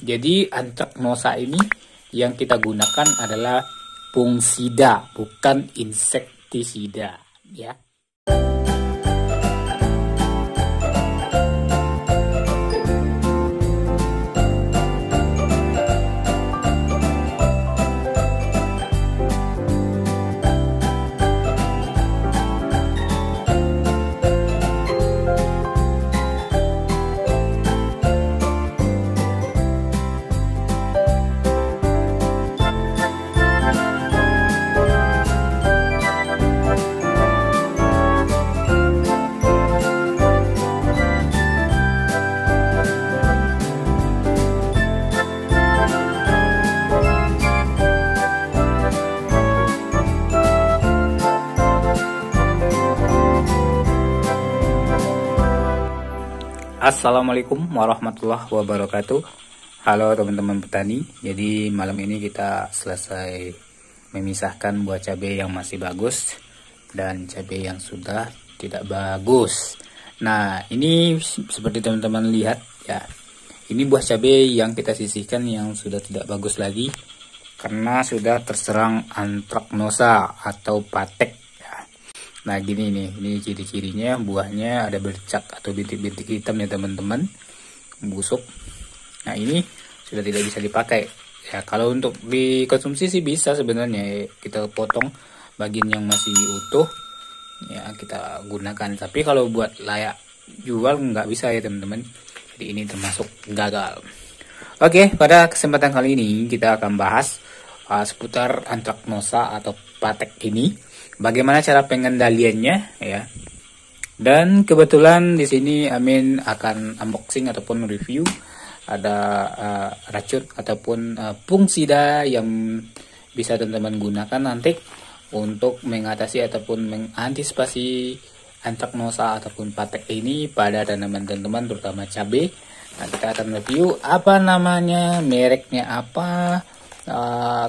Jadi antraknosa ini yang kita gunakan adalah fungisida, bukan insektisida, ya. Assalamualaikum warahmatullahi wabarakatuh. Halo teman-teman petani. Jadi malam ini kita selesai memisahkan buah cabai yang masih bagus dan cabai yang sudah tidak bagus. Nah, ini seperti teman-teman lihat ya. Ini buah cabai yang kita sisihkan yang sudah tidak bagus lagi karena sudah terserang antraknosa atau patek. Nah gini nih, ini ciri-cirinya, buahnya ada bercak atau bintik-bintik hitam ya teman-teman, busuk. Nah ini sudah tidak bisa dipakai. Ya kalau untuk dikonsumsi sih bisa sebenarnya, kita potong bagian yang masih utuh, ya kita gunakan. Tapi kalau buat layak jual nggak bisa ya teman-teman. Jadi ini termasuk gagal. Oke, pada kesempatan kali ini kita akan bahas seputar antraknosa atau patek ini. Bagaimana cara pengendaliannya ya. Dan kebetulan di sini Amin akan unboxing ataupun review ada racun ataupun fungisida yang bisa teman-teman gunakan nanti untuk mengatasi ataupun mengantisipasi antraknosa ataupun patek ini pada tanaman teman-teman terutama cabai. Nah, kita akan review apa namanya, mereknya apa,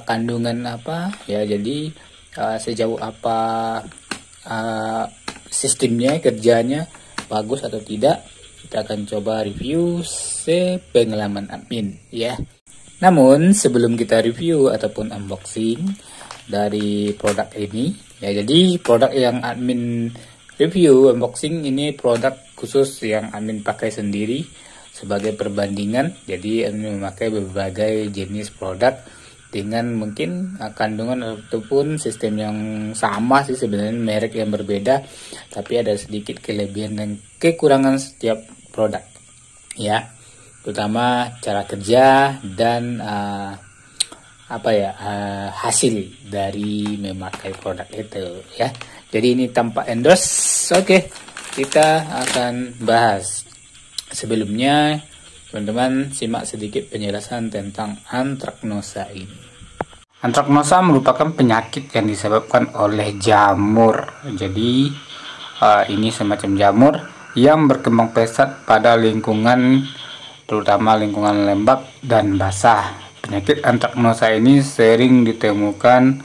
kandungan apa ya. Jadi sejauh apa sistemnya, kerjanya bagus atau tidak, kita akan coba review sepengalaman admin ya. Namun sebelum kita review ataupun unboxing dari produk ini ya, jadi produk yang admin review unboxing ini produk khusus yang admin pakai sendiri sebagai perbandingan. Jadi admin memakai berbagai jenis produk dengan mungkin kandungan ataupun sistem yang sama sih sebenarnya, merek yang berbeda, tapi ada sedikit kelebihan dan kekurangan setiap produk ya, terutama cara kerja dan hasil dari memakai produk itu ya. Jadi ini tanpa endorse. Oke, kita akan bahas. Sebelumnya teman-teman simak sedikit penjelasan tentang antraknosa ini. Antraknosa merupakan penyakit yang disebabkan oleh jamur. Jadi ini semacam jamur yang berkembang pesat pada lingkungan, terutama lingkungan lembab dan basah. Penyakit antraknosa ini sering ditemukan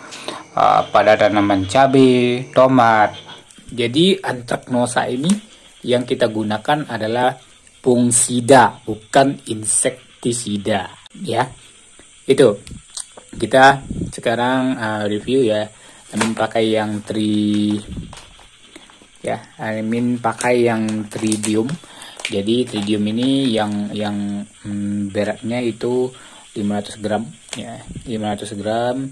pada tanaman cabai, tomat. Jadi antraknosa ini yang kita gunakan adalah fungisida, bukan insektisida ya. Itu kita sekarang review ya. Amin pakai yang tridium. Jadi tridium ini yang beratnya itu 500 gram ya, 500 gram,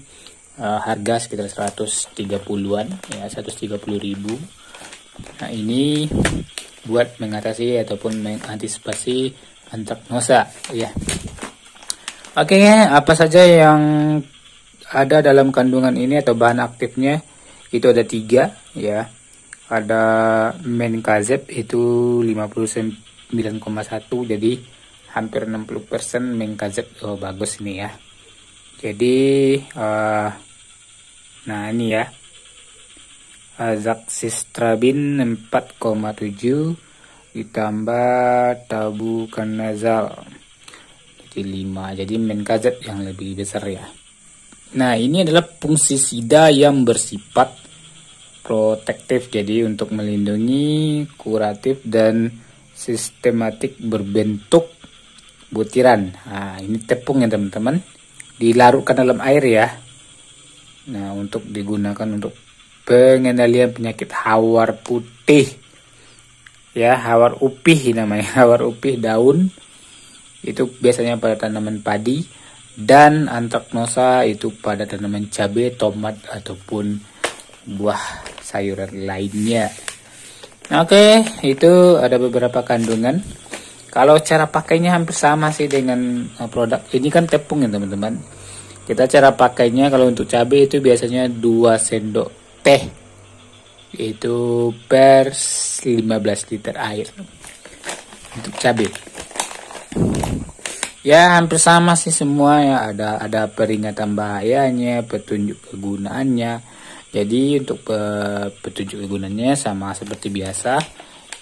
harga sekitar 130-an ya, 130.000. Nah ini buat mengatasi ataupun mengantisipasi antraknosa ya. Oke, apa saja yang ada dalam kandungan ini atau bahan aktifnya? Itu ada 3 ya. Ada menkazeb itu 59,1, jadi hampir 60% menkazeb. Oh bagus ini ya. Jadi nah ini ya, azoxystrobin 4,7 ditambah tabukanazal jadi 5, jadi menkazeb yang lebih besar ya. Nah ini adalah fungisida yang bersifat protektif, jadi untuk melindungi, kuratif dan sistematik, berbentuk butiran. Nah, ini tepung ya teman-teman, dilarutkan dalam air ya. Nah, untuk digunakan untuk pengendalian penyakit hawar putih ya, hawar upih namanya. Hawar upih daun itu biasanya pada tanaman padi, dan antraknosa itu pada tanaman cabai, tomat ataupun buah sayuran lainnya. Oke, itu ada beberapa kandungan. Kalau cara pakainya hampir sama sih dengan produk ini, kan tepung ya teman-teman. Kita cara pakainya kalau untuk cabai itu biasanya 2 sendok teh itu per 15 liter air untuk cabai. Ya hampir sama sih semua ya, ada peringatan bahayanya, petunjuk kegunaannya. Jadi untuk petunjuk kegunaannya sama seperti biasa,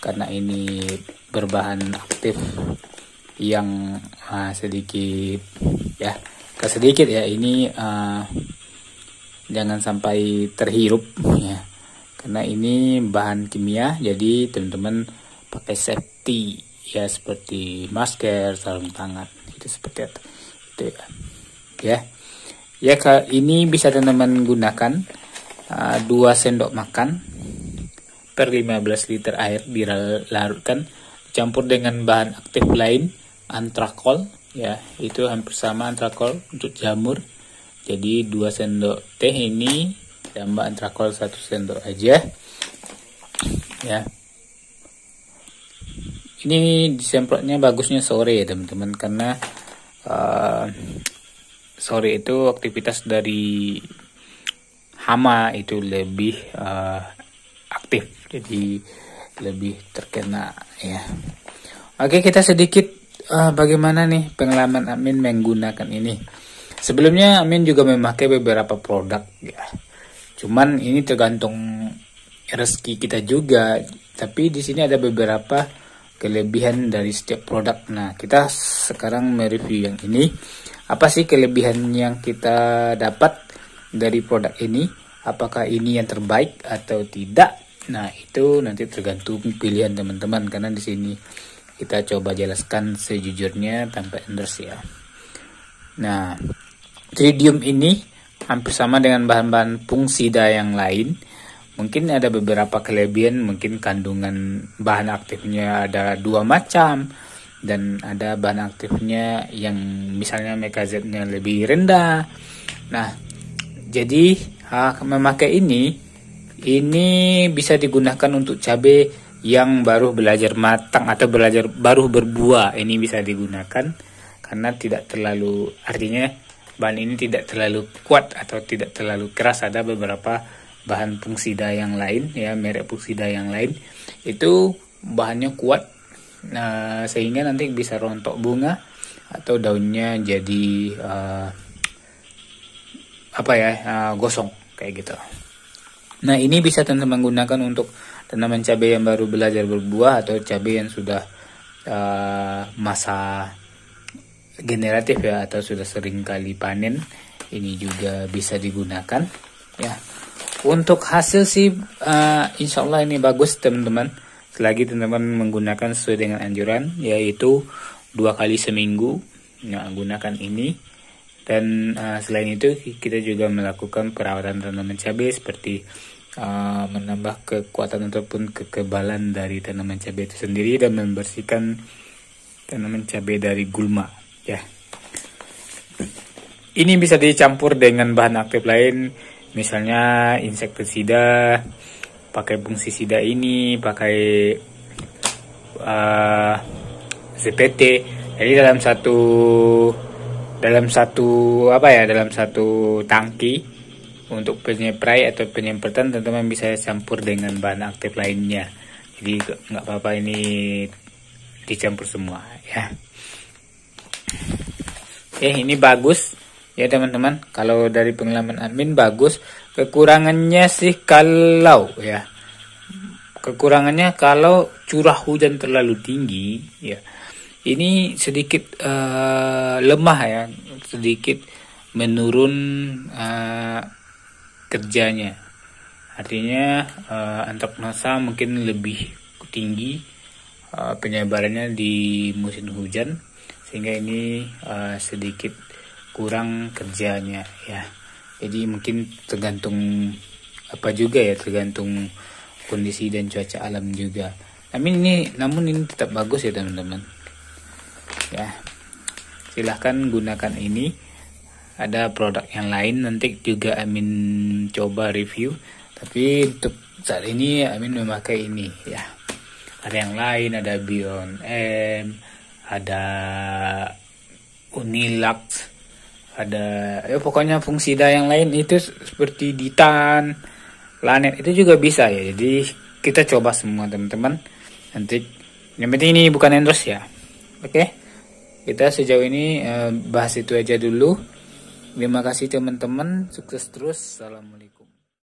karena ini berbahan aktif yang sedikit ya, ini jangan sampai terhirup ya, karena ini bahan kimia. Jadi teman-teman pakai safety ya, seperti masker, sarung tangan, itu seperti itu ya. Ini bisa teman-teman gunakan 2 sendok makan per 15 liter air, dilarutkan dicampur dengan bahan aktif lain, antrakol ya, itu hampir sama antrakol untuk jamur. Jadi 2 sendok teh ini tambah antrakol 1 sendok aja ya. Ini disemprotnya bagusnya sore ya teman-teman, karena sore itu aktivitas dari hama itu lebih aktif, jadi lebih terkena ya. Oke, kita sedikit bagaimana nih pengalaman Amin menggunakan ini. Sebelumnya Amin juga memakai beberapa produk ya, cuman ini tergantung rezeki kita juga. Tapi di sini ada beberapa kelebihan dari setiap produk. Nah, kita sekarang mereview yang ini. Apa sih kelebihan yang kita dapat dari produk ini? Apakah ini yang terbaik atau tidak? Nah, itu nanti tergantung pilihan teman-teman, karena di sini kita coba jelaskan sejujurnya tanpa endorse ya. Nah, Tridium ini hampir sama dengan bahan-bahan fungisida yang lain. Mungkin ada beberapa kelebihan, mungkin kandungan bahan aktifnya ada 2 macam, dan ada bahan aktifnya yang misalnya mekazatnya lebih rendah. Nah, jadi memakai ini bisa digunakan untuk cabai yang baru belajar matang atau baru berbuah. Ini bisa digunakan karena tidak terlalu, artinya bahan ini tidak terlalu kuat atau tidak terlalu keras. Ada beberapa bahan fungisida yang lain ya, merek fungisida yang lain itu bahannya kuat, sehingga nanti bisa rontok bunga atau daunnya jadi gosong kayak gitu. Nah, ini bisa teman-teman gunakan untuk tanaman cabai yang baru belajar berbuah atau cabai yang sudah masa generatif ya, atau sudah sering kali panen. Ini juga bisa digunakan ya. Untuk hasil sih insya Allah ini bagus teman-teman, selagi teman-teman menggunakan sesuai dengan anjuran, yaitu 2 kali seminggu gunakan ini. Dan selain itu kita juga melakukan perawatan tanaman cabai seperti menambah kekuatan ataupun kekebalan dari tanaman cabai itu sendiri, dan membersihkan tanaman cabai dari gulma ya. Ini bisa dicampur dengan bahan aktif lain, misalnya insektisida, pakai fungisida ini, pakai ZPT. Jadi dalam satu tangki untuk penyeprai atau penyemprotan, teman-teman bisa campur dengan bahan aktif lainnya. Jadi nggak apa-apa ini dicampur semua ya. Ini bagus ya teman-teman. Kalau dari pengalaman Amin bagus. Kekurangannya sih kalau curah hujan terlalu tinggi ya, ini sedikit lemah ya, sedikit menurun kerjanya. Artinya antraknosa mungkin lebih tinggi penyebarannya di musim hujan, sehingga ini sedikit kurang kerjanya ya. Jadi mungkin tergantung apa juga ya, tergantung kondisi dan cuaca alam juga. Namun ini tetap bagus ya teman-teman. Ya, silahkan gunakan ini. Ada produk yang lain nanti juga Amin coba review. Tapi untuk saat ini Amin memakai ini ya. Ada yang lain, ada Beyond M, ada Unilax, ada pokoknya fungsida yang lain itu seperti Ditan, Planet itu juga bisa ya. Jadi kita coba semua teman-teman. Nanti yang penting ini bukan endorse ya. Oke. Kita sejauh ini bahas itu aja dulu. Terima kasih teman-teman. Sukses terus. Assalamualaikum.